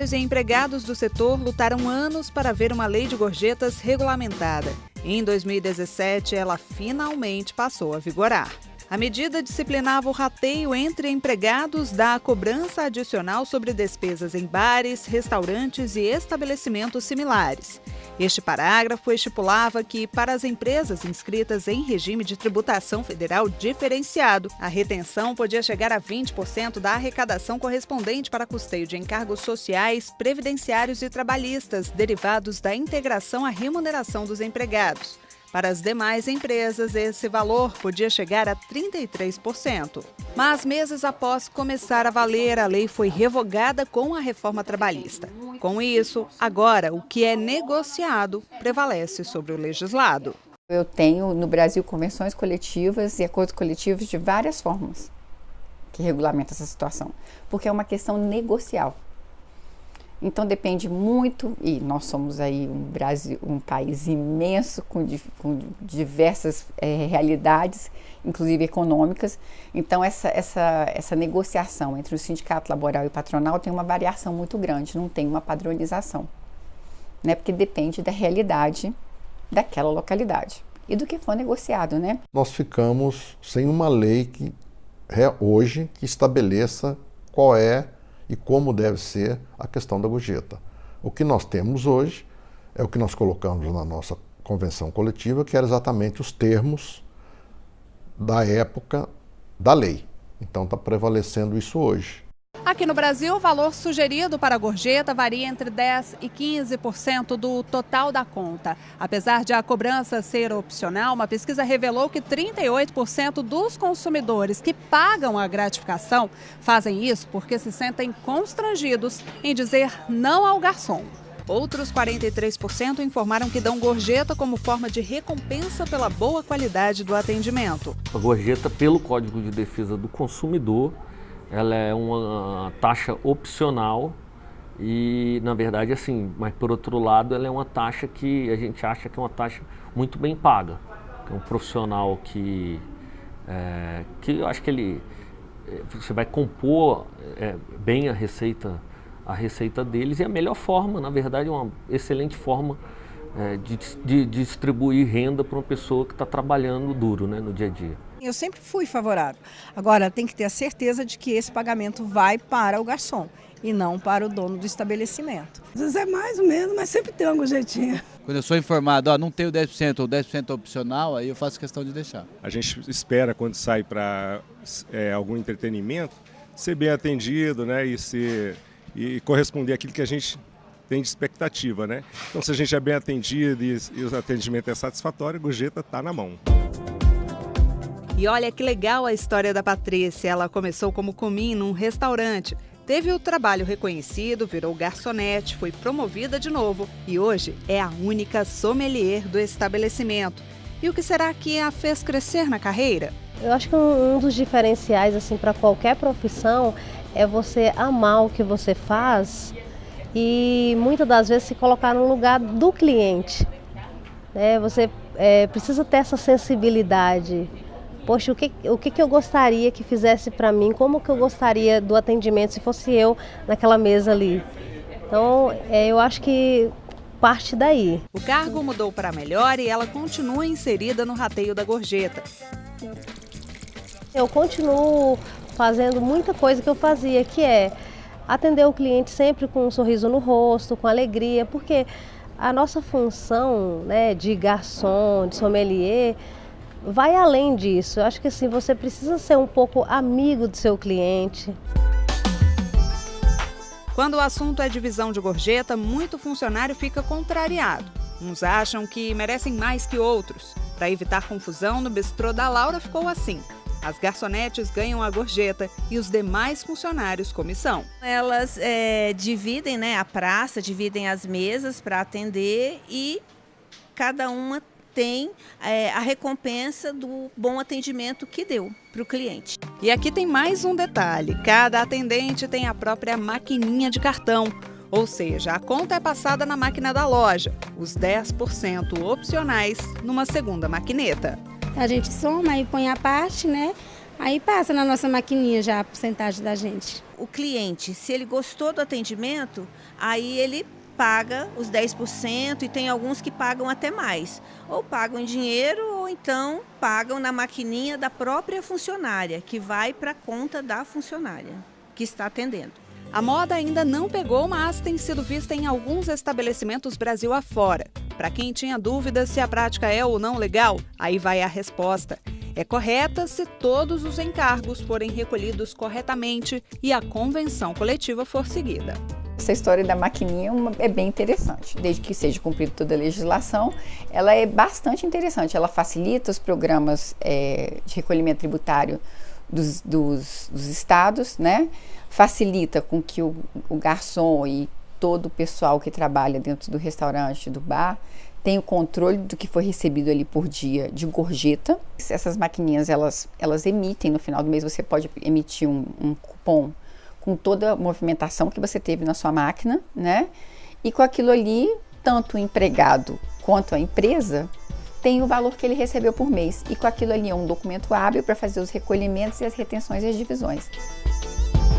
Os empregados do setor lutaram anos para ver uma lei de gorjetas regulamentada. Em 2017, ela finalmente passou a vigorar. A medida disciplinava o rateio entre empregados da cobrança adicional sobre despesas em bares, restaurantes e estabelecimentos similares. Este parágrafo estipulava que, para as empresas inscritas em regime de tributação federal diferenciado, a retenção podia chegar a 20% da arrecadação correspondente para custeio de encargos sociais, previdenciários e trabalhistas derivados da integração à remuneração dos empregados. Para as demais empresas, esse valor podia chegar a 33%. Mas meses após começar a valer, a lei foi revogada com a reforma trabalhista. Com isso, agora o que é negociado prevalece sobre o legislado. Eu tenho no Brasil convenções coletivas e acordos coletivos de várias formas que regulamentam essa situação, porque é uma questão negocial. Então depende muito, e nós somos aí um país imenso com diversas realidades, inclusive econômicas. Então essa negociação entre o sindicato laboral e o patronal tem uma variação muito grande, não tem uma padronização, né? Porque depende da realidade daquela localidade e do que for negociado, né? Nós ficamos sem uma lei que hoje que estabeleça qual é e como deve ser a questão da gorjeta. O que nós temos hoje é o que nós colocamos na nossa convenção coletiva, que era exatamente os termos da época da lei. Então está prevalecendo isso hoje. Aqui no Brasil, o valor sugerido para a gorjeta varia entre 10% e 15% do total da conta. Apesar de a cobrança ser opcional, uma pesquisa revelou que 38% dos consumidores que pagam a gratificação fazem isso porque se sentem constrangidos em dizer não ao garçom. Outros 43% informaram que dão gorjeta como forma de recompensa pela boa qualidade do atendimento. A gorjeta, pelo Código de Defesa do Consumidor, ela é uma taxa opcional e, na verdade, assim, mas por outro lado, ela é uma taxa que a gente acha que é uma taxa muito bem paga. É um profissional que eu acho que você vai compor bem a receita deles, e a melhor forma, na verdade, é uma excelente forma de distribuir renda para uma pessoa que está trabalhando duro, né, no dia a dia. Eu sempre fui favorável. Agora, tem que ter a certeza de que esse pagamento vai para o garçom e não para o dono do estabelecimento. Às vezes é mais ou menos, mas sempre tem algum jeitinho. Quando eu sou informado, não tenho 10% ou 10% opcional, aí eu faço questão de deixar. A gente espera, quando sai para algum entretenimento, ser bem atendido, né, e corresponder àquilo que a gente tem de expectativa, né? Então, se a gente é bem atendido e o atendimento é satisfatório, a gorjeta está na mão. E olha que legal a história da Patrícia. Ela começou como comim num restaurante. Teve o trabalho reconhecido, virou garçonete, foi promovida de novo e hoje é a única sommelier do estabelecimento. E o que será que a fez crescer na carreira? Eu acho que um dos diferenciais assim, para qualquer profissão é você amar o que você faz e muitas das vezes se colocar no lugar do cliente. Você precisa ter essa sensibilidade. Poxa, o que eu gostaria que fizesse para mim? Como que eu gostaria do atendimento se fosse eu naquela mesa ali? Então, eu acho que parte daí. O cargo mudou para melhor e ela continua inserida no rateio da gorjeta. Eu continuo fazendo muita coisa que eu fazia, que é atender o cliente sempre com um sorriso no rosto, com alegria, porque a nossa função, né, de garçom, de sommelier, vai além disso. Eu acho que assim, você precisa ser um pouco amigo do seu cliente. Quando o assunto é divisão de gorjeta, muito funcionário fica contrariado. Uns acham que merecem mais que outros. Para evitar confusão, no bistrô da Laura ficou assim. As garçonetes ganham a gorjeta e os demais funcionários comissão. Elas dividem, né, a praça, dividem as mesas para atender e cada uma tem a recompensa do bom atendimento que deu para o cliente. E aqui tem mais um detalhe: cada atendente tem a própria maquininha de cartão. Ou seja, a conta é passada na máquina da loja, os 10% opcionais numa segunda maquineta. A gente soma e põe a parte, né? Aí passa na nossa maquininha já a porcentagem da gente. O cliente, se ele gostou do atendimento, aí ele paga os 10% e tem alguns que pagam até mais. Ou pagam em dinheiro ou então pagam na maquininha da própria funcionária, que vai para a conta da funcionária que está atendendo. A moda ainda não pegou, mas tem sido vista em alguns estabelecimentos Brasil afora. Para quem tinha dúvidas se a prática é ou não legal, aí vai a resposta. É correta se todos os encargos forem recolhidos corretamente e a convenção coletiva for seguida. Essa história da maquininha é bem interessante, desde que seja cumprida toda a legislação, ela é bastante interessante, ela facilita os programas de recolhimento tributário dos estados, né? Facilita com que o garçom e todo o pessoal que trabalha dentro do restaurante, do bar, tenha o controle do que foi recebido ali por dia de gorjeta. Essas maquininhas, elas emitem no final do mês, você pode emitir um cupom com toda a movimentação que você teve na sua máquina, né? E com aquilo ali, tanto o empregado quanto a empresa tem o valor que ele recebeu por mês. E com aquilo ali é um documento hábil para fazer os recolhimentos e as retenções e as divisões.